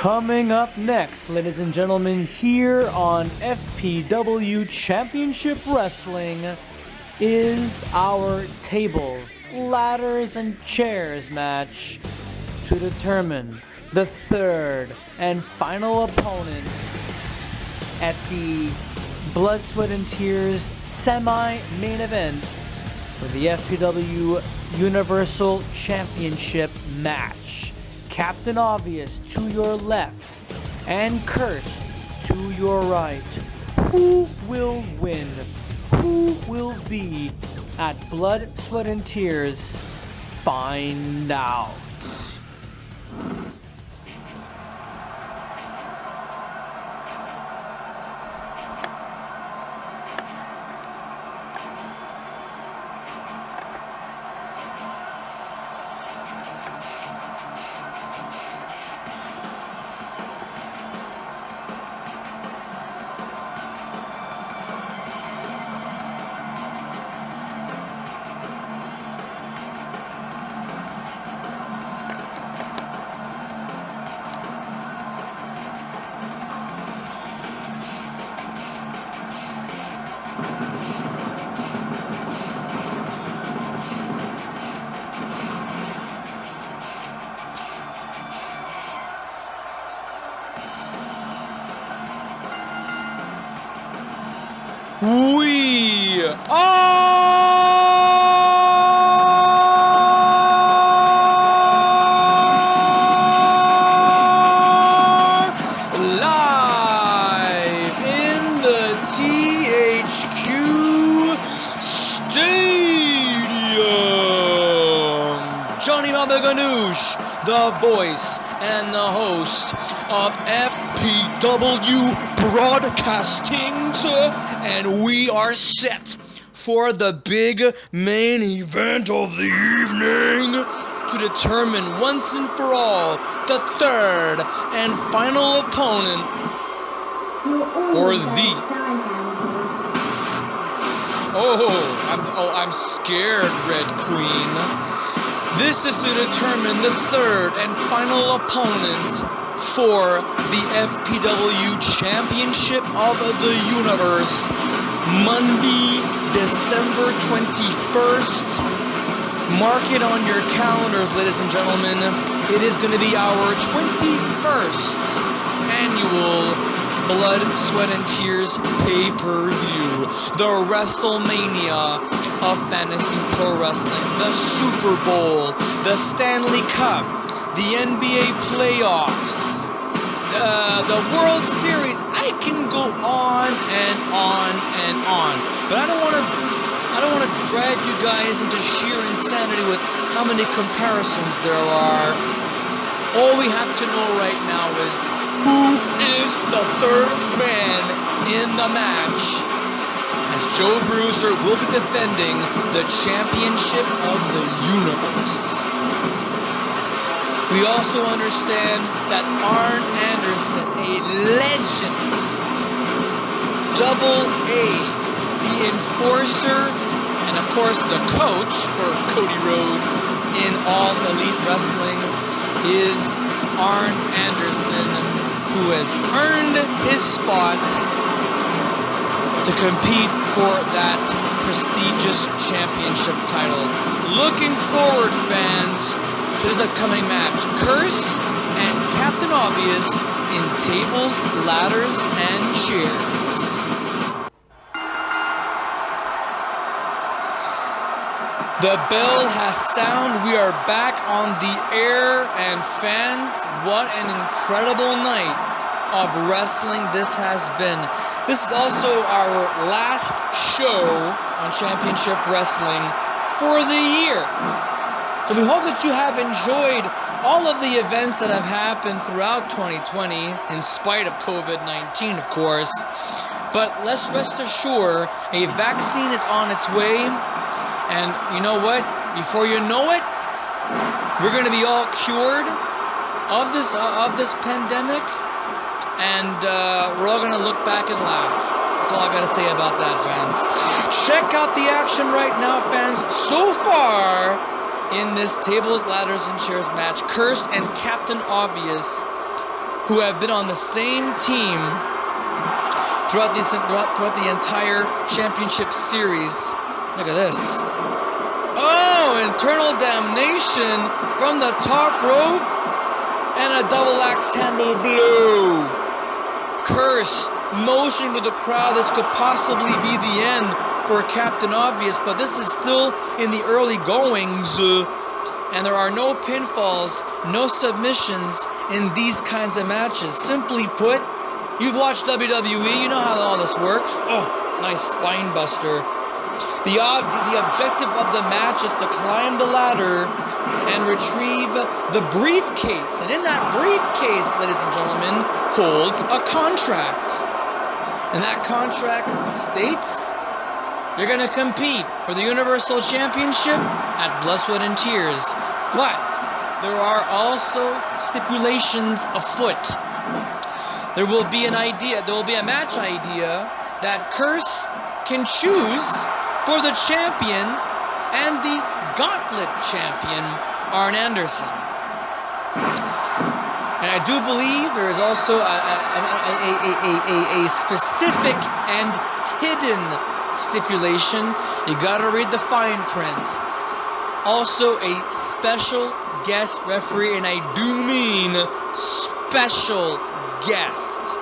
Coming up next, ladies and gentlemen, here on FPW Championship Wrestling is our tables, ladders, and chairs match to determine the third and final opponent at the Blood, Sweat, and Tears semi-main event for the FPW Universal Championship match. Captain Obvious to your left and Cursed to your right. Who will win? Who will be at Blood, Sweat, and Tears? Find out. We are live in the THQ Stadium. Johnny Mama Ganoush, the voice and the host of FPW Broadcasting, and we are set for the big main event of the evening to determine once and for all the third and final opponent for the... I'm scared, Red Queen. This is to determine the third and final opponent for the FPW Championship of the Universe, Monday, December 21st. Mark it on your calendars, ladies and gentlemen. It is going to be our 21st annual Blood, Sweat, and Tears pay-per-view. The WrestleMania of fantasy pro wrestling, the Super Bowl, the Stanley Cup, the NBA playoffs, the World Series. I can go on and on and on, but I don't want to drag you guys into sheer insanity with how many comparisons there are. All we have to know right now is who is the third man in the match, as Joe Bruiser will be defending the championship of the universe. We also understand that Arn Anderson, a legend, Double A, the enforcer, and of course the coach for Cody Rhodes in All Elite Wrestling, is Arn Anderson, who has earned his spot to compete for that prestigious championship title. Looking forward, fans, to this upcoming match. Curse and Captain Obvious in tables, ladders, and chairs. The bell has sounded. We are back on the air, and fans, what an incredible night of wrestling this has been. This is also our last show on Championship Wrestling for the year. So we hope that you have enjoyed all of the events that have happened throughout 2020, in spite of COVID-19, of course. But let's rest assured, a vaccine is on its way. And you know what? Before you know it, we're going to be all cured of this pandemic, and we're all going to look back and laugh. That's all I got to say about that, fans. Check out the action right now, fans. So far in this tables, ladders, and chairs match, Cursed and Captain Obvious who have been on the same team throughout the entire championship series. Look at this. Oh, internal damnation from the top rope and a double axe handle blow. Curse motion to the crowd. This could possibly be the end for Captain Obvious, but this is still in the early goings, and there are no pinfalls, no submissions in these kinds of matches. Simply put, you've watched WWE, you know how all this works. Oh, nice spine buster. The objective of the match is to climb the ladder and retrieve the briefcase. And in that briefcase, ladies and gentlemen, holds a contract. And that contract states you're going to compete for the Universal Championship at Blood, Sweat, and Tears. But there are also stipulations afoot. There will be a match idea that Curse can choose for the champion and the Gauntlet champion, Arn Anderson. And I do believe there is also a specific and hidden stipulation. You gotta read the fine print. Also a special guest referee, and I do mean special guest.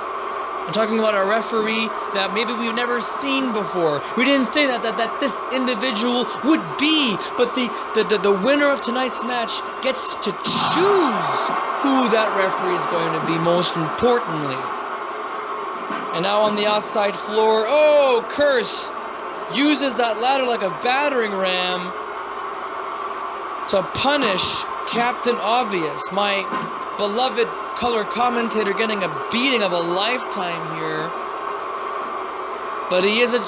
I'm talking about a referee that maybe we've never seen before. We didn't think that this individual would be, but the winner of tonight's match gets to choose who that referee is going to be, most importantly. And now on the outside floor, oh, Curse uses that ladder like a battering ram to punish Captain Obvious, my beloved color commentator, getting a beating of a lifetime here. But he is a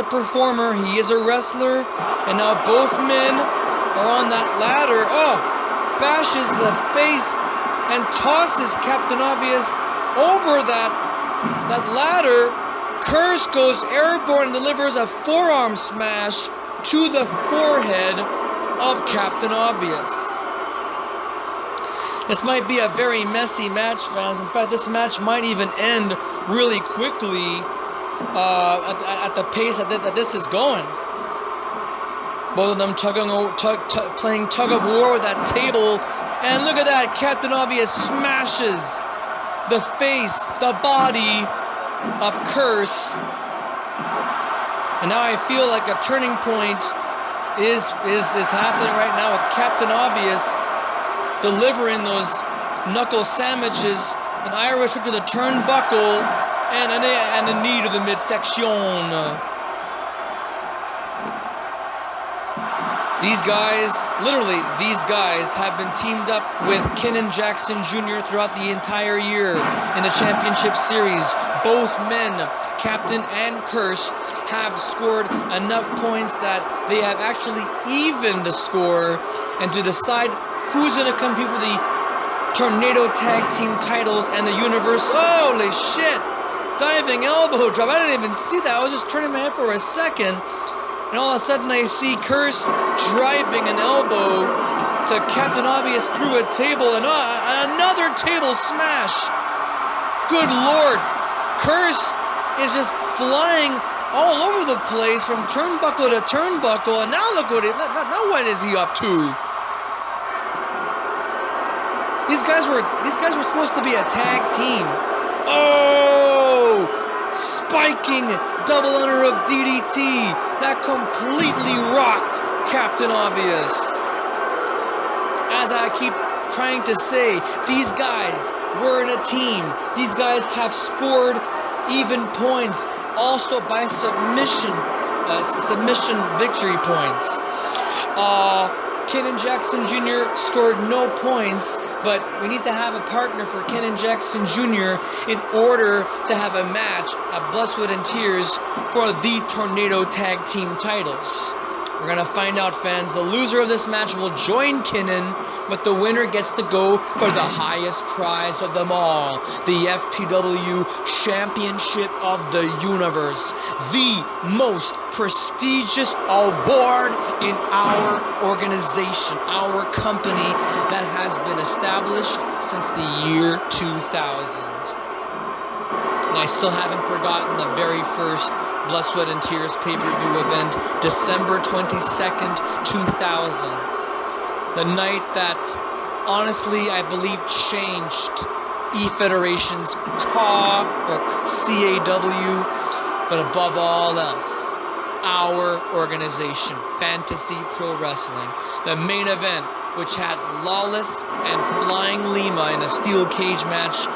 performer, he is a wrestler, and now both men are on that ladder. Oh, bashes the face and tosses Captain Obvious over that ladder. Curse goes airborne and delivers a forearm smash to the forehead of Captain Obvious. This might be a very messy match, fans. In fact, this match might even end really quickly at the pace that this is going. Both of them playing tug of war with that table. And look at that, Captain Obvious smashes the face, the body of Curse. And now I feel like a turning point is happening right now with Captain Obvious delivering those knuckle sandwiches, an Irish whip to the turnbuckle, and a knee to the midsection. These guys, literally, these guys have been teamed up with Kenan Jackson Jr. throughout the entire year in the championship series. Both men, Captain and Curse, have scored enough points that they have actually evened the score, and to decide who's going to compete for the Tornado Tag Team titles and the Universe. Holy shit! Diving elbow drop. I didn't even see that. I was just turning my head for a second. And all of a sudden I see Curse driving an elbow to Captain Obvious through a table. And another table smash. Good Lord. Curse is just flying all over the place from turnbuckle to turnbuckle. And now look what is he up to? These guys were supposed to be a tag team. Oh! Spiking double underhook DDT that completely rocked Captain Obvious. As I keep trying to say, these guys were in a team. These guys have scored even points, also by submission victory points. Kenan Jackson Jr. scored no points, but we need to have a partner for Kenan Jackson Jr. in order to have a match at Blood, Sweat, and Tears for the Tornado Tag Team titles. We're going to find out, fans. The loser of this match will join Kinnan, but the winner gets to go for the highest prize of them all, the FPW Championship of the Universe, the most prestigious award in our organization, our company that has been established since the year 2000. And I still haven't forgotten the very first Blood, Sweat, and Tears pay-per-view event, December 22nd, 2000. The night that, honestly, I believe changed E-Federation's CAW, or CAW, but above all else, our organization, Fantasy Pro Wrestling. The main event, which had Lawless and Flying Lima in a steel cage match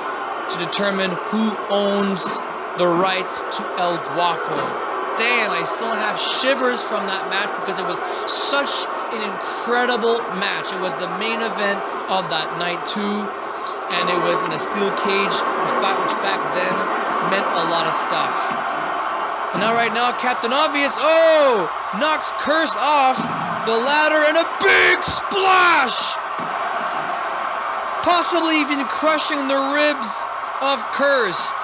to determine who owns the rights to El Guapo. Damn, I still have shivers from that match because it was such an incredible match. It was the main event of that night too, and it was in a steel cage, which back then meant a lot of stuff. And now right now, Captain Obvious, knocks Curse off the ladder and a big splash! Possibly even crushing the ribs of Cursed.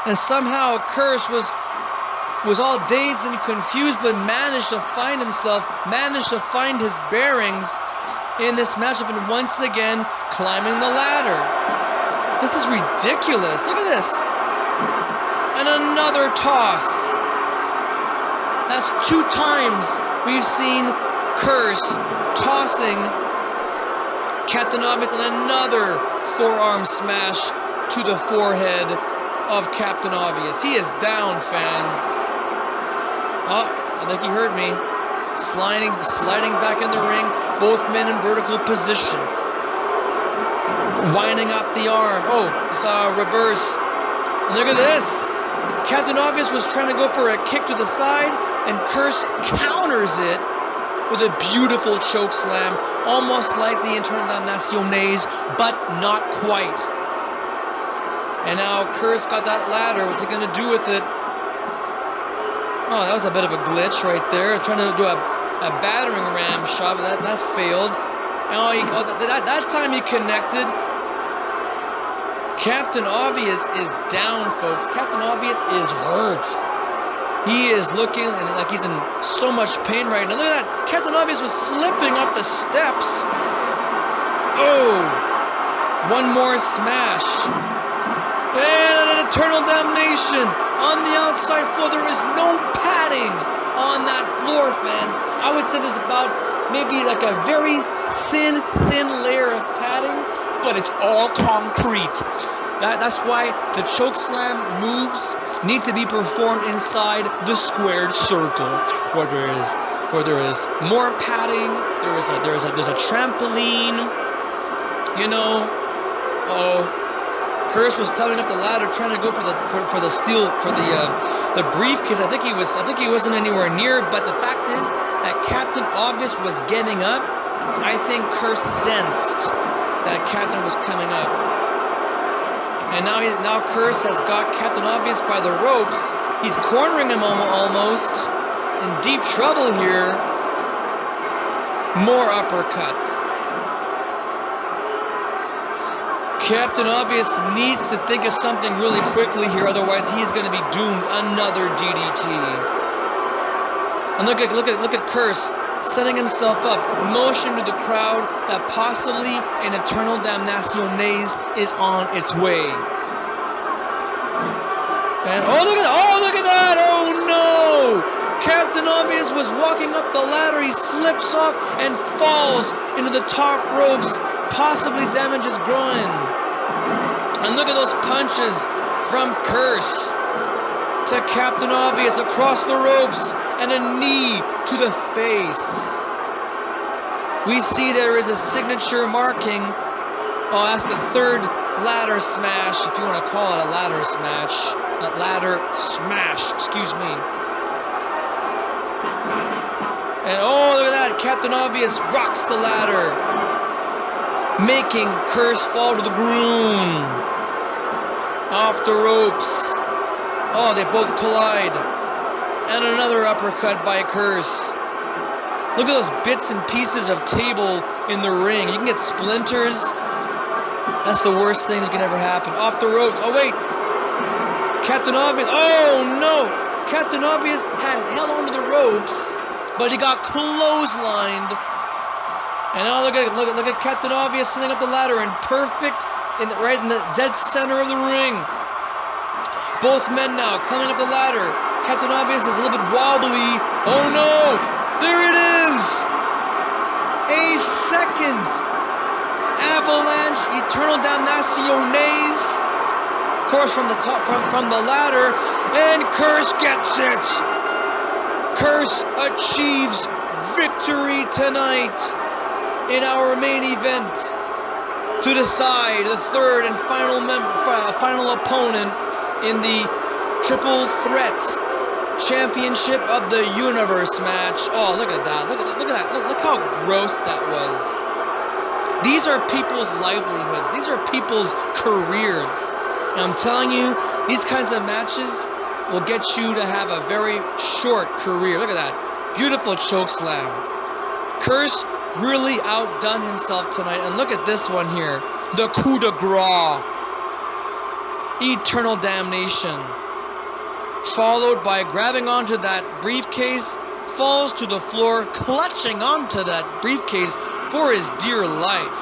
And somehow Curse was all dazed and confused, but managed to find himself, managed to find his bearings in this matchup, and once again climbing the ladder. This is ridiculous. Look at this. And another toss. That's 2 times we've seen Curse tossing Captain Obvious, and another forearm smash to the forehead of Captain Obvious. He is down, fans. Oh, I think he heard me. Sliding back in the ring, both men in vertical position. Winding up the arm. Oh, we saw a reverse. And look at this. Captain Obvious was trying to go for a kick to the side, and Curse counters it with a beautiful choke slam, almost like the Internaciones, but not quite. And now Curse got that ladder. What's he going to do with it? Oh, that was a bit of a glitch right there. Trying to do a battering ram shot, but that failed. That time he connected. Captain Obvious is down, folks. Captain Obvious is hurt. He is looking like he's in so much pain right now. Look at that. Captain Obvious was slipping up the steps. Oh, one more smash. And an Eternal Damnation on the outside floor. There is no padding on that floor, fans. I would say there's about maybe like a very thin layer of padding, but it's all concrete. That's why the choke slam moves need to be performed inside the squared circle, where there is more padding. There's a trampoline. You know. Curse was climbing up the ladder, trying to go for the briefcase. I think he wasn't anywhere near. But the fact is that Captain Obvious was getting up. I think Curse sensed that Captain was coming up, and now Curse has got Captain Obvious by the ropes. He's cornering him almost in deep trouble here. More uppercuts. Captain Obvious needs to think of something really quickly here, otherwise he's going to be doomed. Another DDT. And look at Curse setting himself up, motioning to the crowd that possibly an Eternal Damnaciones is on its way. And look at that! Oh no! Captain Obvious was walking up the ladder. He slips off and falls into the top ropes, possibly damages groin. And look at those punches from Curse to Captain Obvious across the ropes, and a knee to the face. We see there is a signature marking. Oh, that's the third ladder smash, if you want to call it a ladder smash. A ladder smash, excuse me. And oh, look at that. Captain Obvious rocks the ladder, making Curse fall to the ground. Off the ropes. Oh, they both collide. And another uppercut by Curse. Look at those bits and pieces of table in the ring. You can get splinters. That's the worst thing that can ever happen. Off the ropes. Oh, wait. Captain Obvious. Oh, no. Captain Obvious had held onto the ropes, but he got clotheslined. And now look at Captain Obvious sitting up the ladder and right in the dead center of the ring. Both men now climbing up the ladder. Captain Obvious is a little bit wobbly. Oh no! There it is! A second Avalanche Eternal Damnationes. Of course, from the top, from the ladder, and Curse gets it. Curse achieves victory tonight in our main event to decide the third and final opponent in the Triple Threat Championship of the Universe match. Oh, look at that. Look at that. Look how gross that was. These are people's livelihoods. These are people's careers. And I'm telling you, these kinds of matches will get you to have a very short career. Look at that. Beautiful choke slam. Curse really outdone himself tonight. And look at this one here. The coup de grace. Eternal Damnation. Followed by grabbing onto that briefcase, falls to the floor, clutching onto that briefcase for his dear life.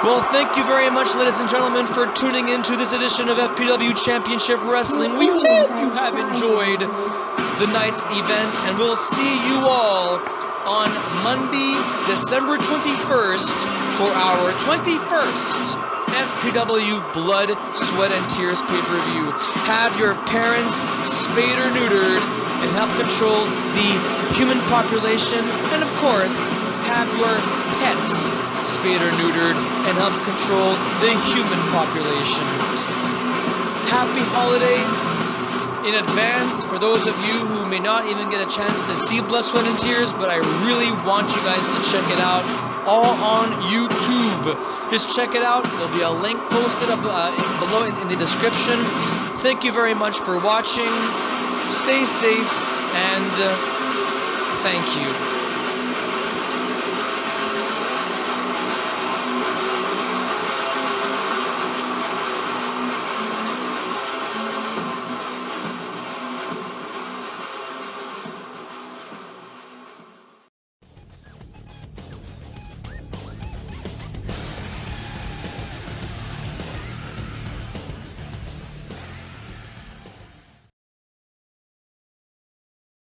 Well, thank you very much, ladies and gentlemen, for tuning into this edition of FPW Championship Wrestling. We hope you have enjoyed the night's event, and we'll see you all on Monday, December 21st for our 21st FPW Blood, Sweat, and Tears pay-per-view. Have your parents spayed or neutered and help control the human population, and of course, have your pets spayed or neutered and help control the human population. Happy holidays in advance for those of you who may not even get a chance to see Blood, Sweat, and Tears, but I really want you guys to check it out, all on YouTube. Just check it out. There'll be a link posted up below in the description. Thank you very much for watching. Stay safe, and thank you.